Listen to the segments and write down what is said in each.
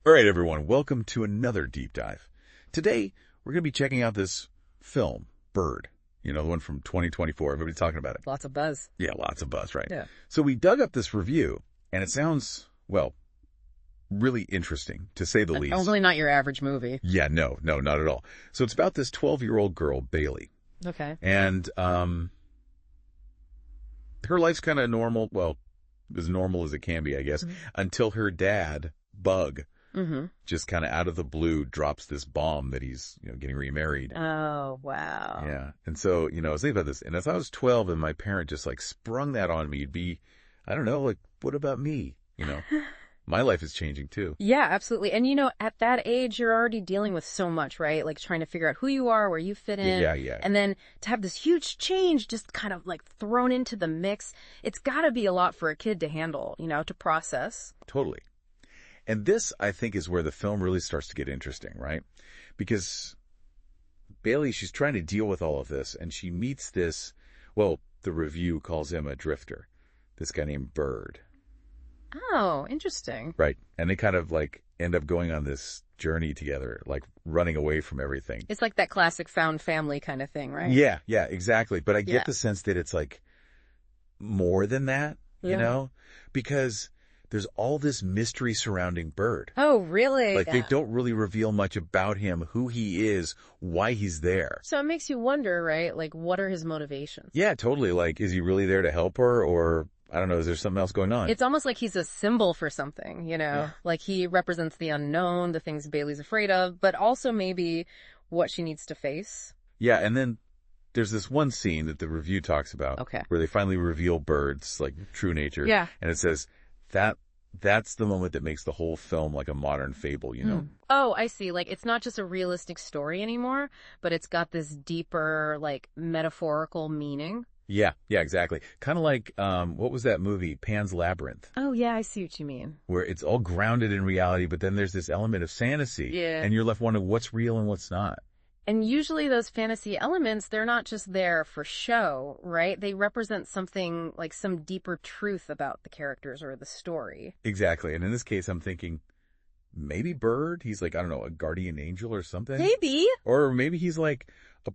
All right, everyone, welcome to another deep dive. Today, we're going to be checking out this film, Bird. You know, the one from 2024. Everybody's talking about it. Lots of buzz. Yeah, lots of buzz, right? Yeah. So we dug up this review, and it sounds, well, really interesting, to say the least. Hopefully not your average movie. Yeah, no, not at all. So it's about this 12-year-old girl, Bailey. Okay. And her life's kind of normal, well, as normal as it can be, I guess, until her dad, Bug, just kind of out of the blue drops this bomb that he's, getting remarried. Oh, wow. Yeah. And so, I was thinking about this, and if I was 12 and my parent just sprung that on me, it'd be, I don't know, what about me? My life is changing too. Yeah, absolutely. And at that age, you're already dealing with so much, right? Like trying to figure out who you are, where you fit in. Yeah. And then to have this huge change just kind of thrown into the mix, it's got to be a lot for a kid to handle, to process. Totally. And this, I think, is where the film really starts to get interesting, right? Because Bailey, she's trying to deal with all of this, and she meets this, well, the review calls him a drifter, this guy named Bird. Oh, interesting. Right. And they kind of end up going on this journey together, running away from everything. It's like that classic found family kind of thing, right? Yeah, exactly. But I get the sense that it's more than that, because there's all this mystery surrounding Bird. Oh, really? They don't really reveal much about him, who he is, why he's there. So it makes you wonder, right? What are his motivations? Yeah, totally. Is he really there to help her, or I don't know, is there something else going on? It's almost like he's a symbol for something, Yeah. He represents the unknown, the things Bailey's afraid of, but also maybe what she needs to face. Yeah, and then there's this one scene that the review talks about where they finally reveal Bird's true nature. Yeah. And it says that's the moment that makes the whole film like a modern fable, Oh, I see. It's not just a realistic story anymore, but it's got this deeper, metaphorical meaning. Yeah, exactly. Kind of what was that movie, Pan's Labyrinth? Oh, yeah, I see what you mean. Where it's all grounded in reality, but then there's this element of fantasy. Yeah. And you're left wondering what's real and what's not. And usually those fantasy elements, they're not just there for show, right? They represent something some deeper truth about the characters or the story. Exactly. And in this case, I'm thinking maybe Bird, he's I don't know, a guardian angel or something. Maybe. Or maybe he's a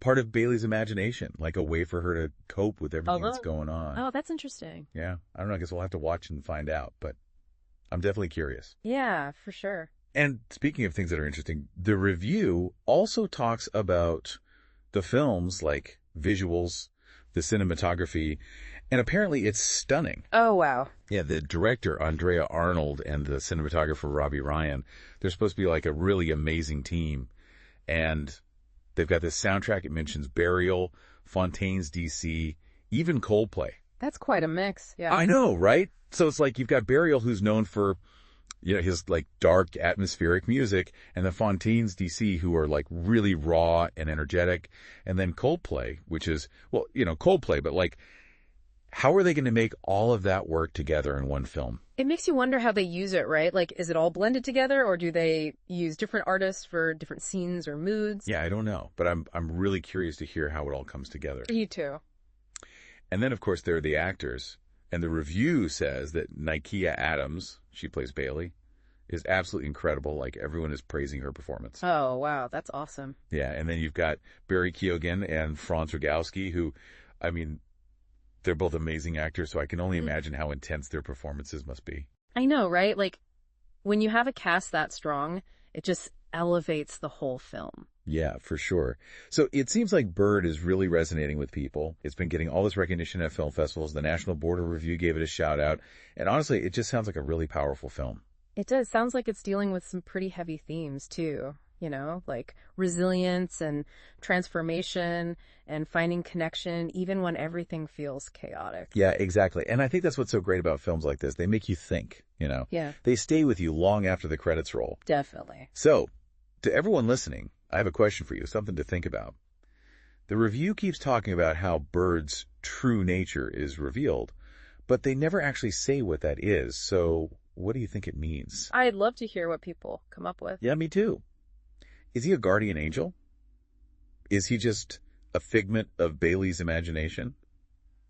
part of Bailey's imagination, a way for her to cope with everything that's going on. Oh, that's interesting. Yeah. I don't know. I guess we'll have to watch and find out, but I'm definitely curious. Yeah, for sure. And speaking of things that are interesting, the review also talks about the film's visuals, the cinematography, and apparently it's stunning. Oh, wow. Yeah, the director, Andrea Arnold, and the cinematographer, Robbie Ryan, they're supposed to be a really amazing team. And they've got this soundtrack. It mentions Burial, Fontaines DC, even Coldplay. That's quite a mix. Yeah. I know, right? So it's you've got Burial, who's known for his dark atmospheric music, and the Fontaines DC, who are really raw and energetic, and then Coldplay, which is, Coldplay, but how are they going to make all of that work together in one film? It makes you wonder how they use it, right? Is it all blended together, or do they use different artists for different scenes or moods? Yeah, I don't know, but I'm really curious to hear how it all comes together. Me too. And then, of course, there are the actors. And the review says that Nykiya Adams, she plays Bailey, is absolutely incredible. Everyone is praising her performance. Oh, wow. That's awesome. Yeah. And then you've got Keoghan and Franz Rogowski, who, they're both amazing actors. So I can only imagine how intense their performances must be. I know, right? When you have a cast that strong, it just elevates the whole film. Yeah, for sure. So it seems like Bird is really resonating with people. It's been getting all this recognition at film festivals. The National Board of Review gave it a shout out. And honestly, it just sounds like a really powerful film. It does. Sounds like it's dealing with some pretty heavy themes too, resilience and transformation and finding connection, even when everything feels chaotic. Yeah, exactly. And I think that's what's so great about films like this. They make you think, Yeah. They stay with you long after the credits roll. Definitely. So, to everyone listening, I have a question for you, something to think about. The review keeps talking about how Bird's true nature is revealed, but they never actually say what that is. So what do you think it means? I'd love to hear what people come up with. Yeah, me too. Is he a guardian angel? Is he just a figment of Bailey's imagination?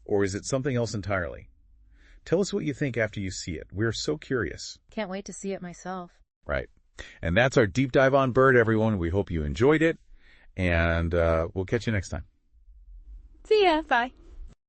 Or is it something else entirely? Tell us what you think after you see it. We're so curious. Can't wait to see it myself. Right. And that's our deep dive on Bird, everyone. We hope you enjoyed it, and we'll catch you next time. See ya. Bye.